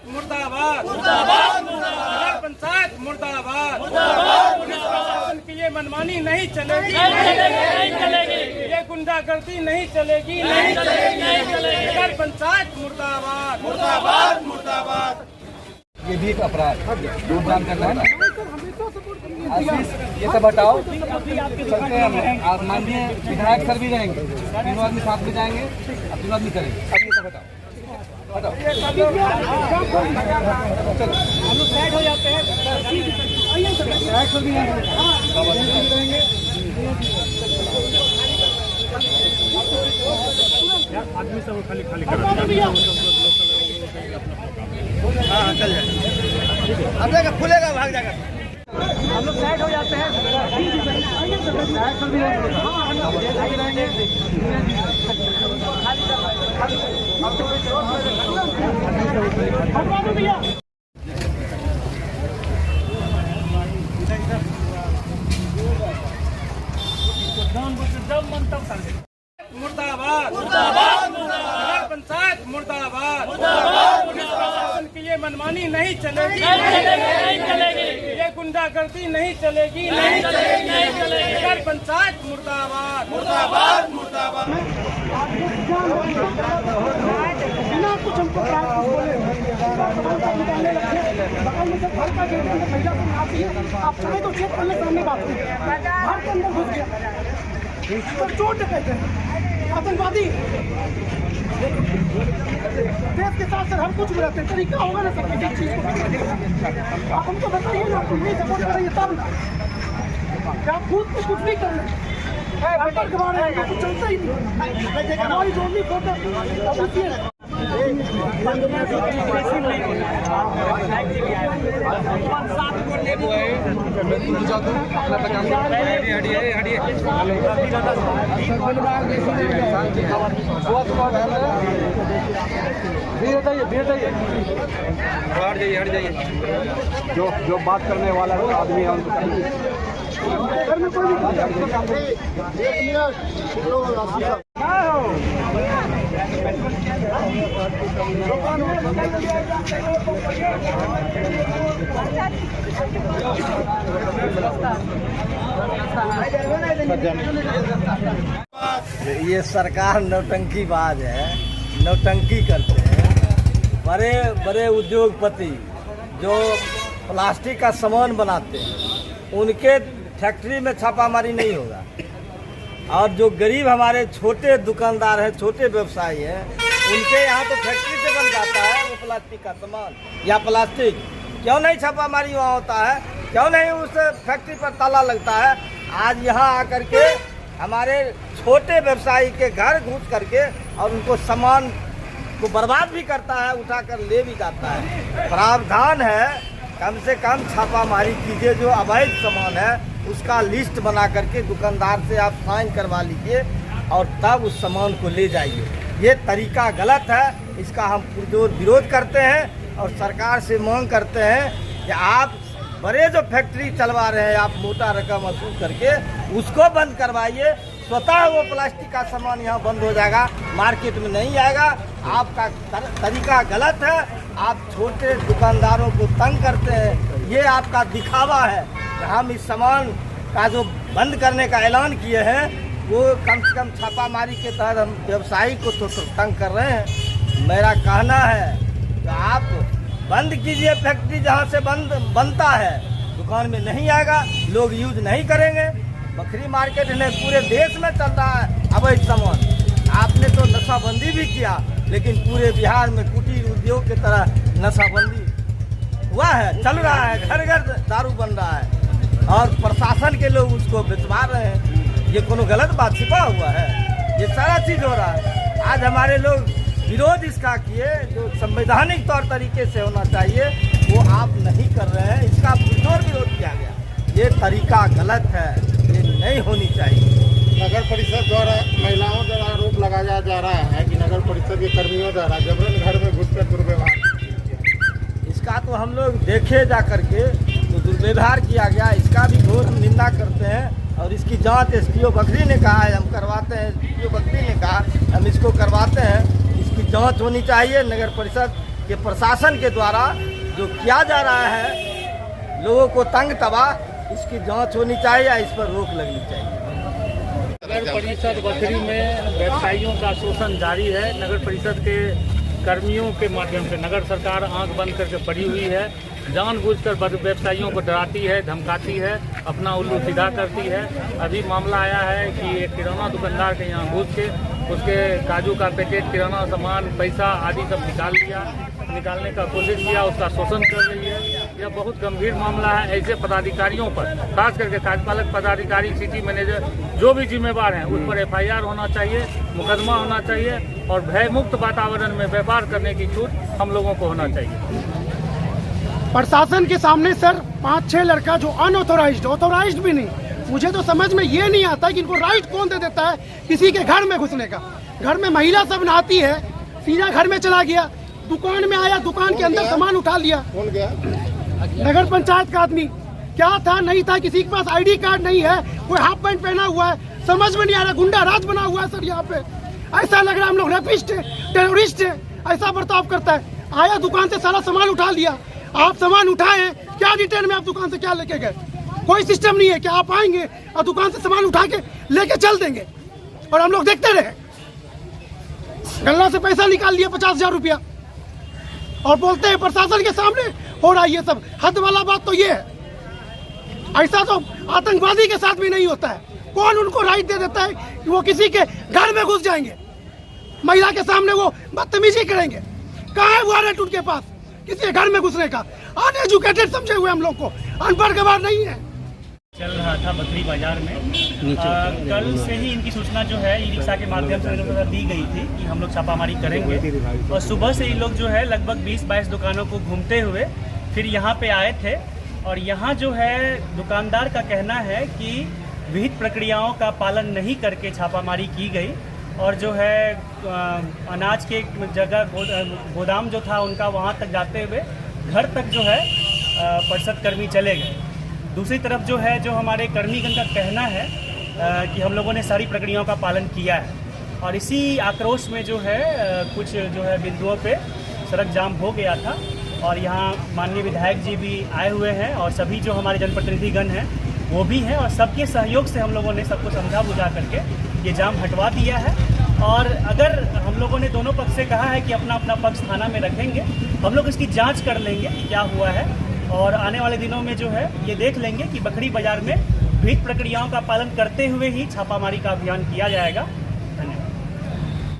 मुर्दाबाद मुर्दाबाद नगर पंचायत मुर्दाबाद मुर्दाबाद। पुलिस प्रशासन की ये मनमानी नहीं चलेगी, नहीं चलेगी। ये गुंडागर्दी नहीं चलेगी, नहीं चलेगी। नगर पंचायत मुर्दाबाद मुर्दाबाद मुर्दाबाद। ये भी एक अपराध योगदान करना है ना। आशीष ये सब हटाओ, चलते हैं। आप माननीय विधायक सर भी रहेंगे, तीनों आदमी साथ में जाएंगे, अब तीनों आदमी करेंगे। अब ये सब हटाओ, हटाओ। चलो हम लोग साइड हो जाते हैं। विधायक सर भी रहेंगे। आदमी सब खाली खाली हाँ चल जाएगा, अब जाएगा खुलेगा, भाग जाएगा। हम लोग साइड हो जाते हैं। मुर्दाबाद मुर्दाबाद नगर पंचायत मुर्दाबाद मुर्दाबाद। पुलिस प्रशासन की ये मनमानी नहीं चलेगी, नहीं चलेगी। ये गुंडागर्दी नहीं चलेगी, नहीं चलेगी। नगर पंचायत मुर्दाबाद मुर्दाबाद मुर्दाबाद। बिना कुछ हमको आप चाहे तो चेक करने सामने बात घर के अंदर घुस गया, चोट कहते हैं आतंकवादी। देश के साथ सर हम कुछ भी रहते हैं, तरीका होगा ना सर किसी चीज को। आप हमको बताइए ना, आप नहीं सपोर्ट करेंगे तब ना। आप खुद को कुछ नहीं कर रहे, कुछ चलता ही नहीं। हमारी जो भी फोटो हट जाइए। जो बात करने वाला आदमी है घर में कोई ये सरकार नौटंकीबाज है, नौटंकी करते हैं। बड़े बड़े उद्योगपति जो प्लास्टिक का सामान बनाते हैं, उनके फैक्ट्री में छापामारी नहीं होगा। और जो गरीब हमारे छोटे दुकानदार हैं, छोटे व्यवसायी हैं, उनके यहाँ तो फैक्ट्री से बन जाता है वो प्लास्टिक का सामान या प्लास्टिक। क्यों नहीं छापामारी वहाँ होता है? क्यों नहीं उस फैक्ट्री पर ताला लगता है? आज यहाँ आकर के हमारे छोटे व्यवसायी के घर घुस करके और उनको सामान को बर्बाद भी करता है, उठा कर ले भी जाता है। प्रावधान है, कम से कम छापामारी कीजिए। जो अवैध सामान है उसका लिस्ट बना करके दुकानदार से आप साइन करवा लीजिए और तब उस सामान को ले जाइए। ये तरीका गलत है, इसका हम पुरजोर विरोध करते हैं और सरकार से मांग करते हैं कि आप बड़े जो फैक्ट्री चलवा रहे हैं, आप मोटा रकम वसूल करके उसको बंद करवाइए। स्वतः वो प्लास्टिक का सामान यहाँ बंद हो जाएगा, मार्केट में नहीं आएगा। आपका तरीका गलत है, आप छोटे दुकानदारों को तंग करते हैं। ये आपका दिखावा है। हम इस सामान का जो बंद करने का ऐलान किए हैं वो कम से कम छापामारी के तहत हम व्यवसायी को तो तंग कर रहे हैं। मेरा कहना है कि आप बंद कीजिए फैक्ट्री, जहाँ से बनता है दुकान में नहीं आएगा, लोग यूज नहीं करेंगे। बकरी मार्केट ने पूरे देश में चल रहा है अवैध सामान। आपने तो नशाबंदी भी किया, लेकिन पूरे बिहार में कुटीर उद्योग की तरह नशाबंदी हुआ है, चल रहा है, घर घर दारू बन रहा है और प्रशासन के लोग उसको बेचवा रहे हैं। ये कोनो गलत बात छिपा हुआ है? ये सारा चीज हो रहा है। आज हमारे लोग विरोध इसका किए, जो संवैधानिक तौर तरीके से होना चाहिए वो आप नहीं कर रहे हैं। इसका पुरजोर विरोध किया गया। ये तरीका गलत है, ये नहीं होनी चाहिए। नगर परिषद द्वारा महिलाओं द्वारा आरोप लगाया जा रहा है कि नगर परिषद के कर्मियों द्वारा जबरन घर में घुसकर दुर्व्यवहार। इसका तो हम लोग देखे जा करके तो दुर्व्यवहार किया गया, इसका भी घोर निंदा करते हैं और इसकी जांच एसडीओ बकरी ने कहा है हम करवाते हैं। एसडीओ बकरी ने कहा हम इसको करवाते हैं। इसकी जांच होनी चाहिए। नगर परिषद कि प्रशासन के द्वारा जो किया जा रहा है लोगों को तंग तबाह, इसकी जांच होनी चाहिए या इस पर रोक लगनी चाहिए। नगर परिषद बखरी में व्यवसायियों का शोषण जारी है। नगर परिषद के कर्मियों के माध्यम से नगर सरकार आंख बंद करके पड़ी हुई है, जानबूझकर व्यवसायियों को डराती है, धमकाती है, अपना उल्लू सीधा करती है। अभी मामला आया है कि एक किराना दुकानदार के यहाँ घुस के उसके काजू का पैकेट, किराना सामान, पैसा आदि सब निकालने का कोशिश किया, उसका शोषण कर रही है। यह बहुत गंभीर मामला है। ऐसे पदाधिकारियों पर, खास करके कार्यपालक पदाधिकारी, सिटी मैनेजर, जो भी जिम्मेवार हैं, उस पर FIR होना चाहिए, मुकदमा होना चाहिए और भयमुक्त वातावरण में व्यापार करने की छूट हम लोगों को होना चाहिए। प्रशासन के सामने सर 5-6 लड़का जो अनऑथोराइज्ड, ऑथोराइज्ड भी नहीं, मुझे तो समझ में ये नहीं आता कि इनको राइट कौन दे देता है किसी के घर में घुसने का। घर में महिला सब नहाती है, सीधा घर में चला गया, दुकान में आया, दुकान के अंदर सामान उठा लिया। कौन गया? नगर पंचायत का आदमी, क्या था नहीं था, किसी के पास ID कार्ड नहीं है, कोई हाफ पैंट पहना हुआ है, समझ में नहीं आ रहा, गुंडा राज बना हुआ है सर। यहाँ पे ऐसा लग रहा है हम लोग रेपिस्ट है, टेररिस्ट है, ऐसा बर्ताव करता है। आया दुकान से सारा सामान उठा लिया। आप सामान उठाए, क्या डिटेल में आप दुकान से क्या लेके गए? कोई सिस्टम नहीं है कि आप आएंगे और दुकान से सामान उठा के लेके चल देंगे और हम लोग देखते रहे। गल्ला से पैसा निकाल लिया 50,000 रुपया और बोलते हैं प्रशासन के सामने हो रहा है ये सब। हद वाला बात तो ये है, ऐसा तो आतंकवादी के साथ भी नहीं होता है। कौन उनको राइट दे देता है कि वो किसी के घर में घुस जाएंगे, महिला के सामने वो बदतमीजी करेंगे? कहाँ है वारंट उनके पास किसी के घर में घुसने का? अनएजुकेटेड समझे हुए हम लोग को, अनपढ़ गवार नहीं है। चल रहा था बकरी बाजार में। कल से ही इनकी सूचना जो है ई रिक्शा के माध्यम से दी गई थी कि हम लोग छापामारी करेंगे और सुबह से ये लोग जो है लगभग 20-22 दुकानों को घूमते हुए फिर यहाँ पे आए थे। और यहाँ जो है दुकानदार का कहना है कि विहित प्रक्रियाओं का पालन नहीं करके छापामारी की गई और जो है अनाज के जगह गोदाम जो था उनका वहाँ तक जाते हुए घर तक जो है परिषद कर्मी चले गए। दूसरी तरफ जो है जो हमारे कर्मीगण का कहना है कि हम लोगों ने सारी प्रक्रियाओं का पालन किया है और इसी आक्रोश में जो है कुछ जो है बिंदुओं पे सड़क जाम हो गया था और यहाँ माननीय विधायक जी भी आए हुए हैं और सभी जो हमारे जनप्रतिनिधिगण हैं वो भी हैं और सबके सहयोग से हम लोगों ने सबको समझा बुझा करके ये जाम हटवा दिया है। और अगर हम लोगों ने दोनों पक्ष से कहा है कि अपना अपना पक्ष थाना में रखेंगे, हम लोग इसकी जांच कर लेंगे कि क्या हुआ है और आने वाले दिनों में जो है ये देख लेंगे कि बकरी बाजार में विहित प्रक्रियाओं का पालन करते हुए ही छापामारी का अभियान किया जाएगा।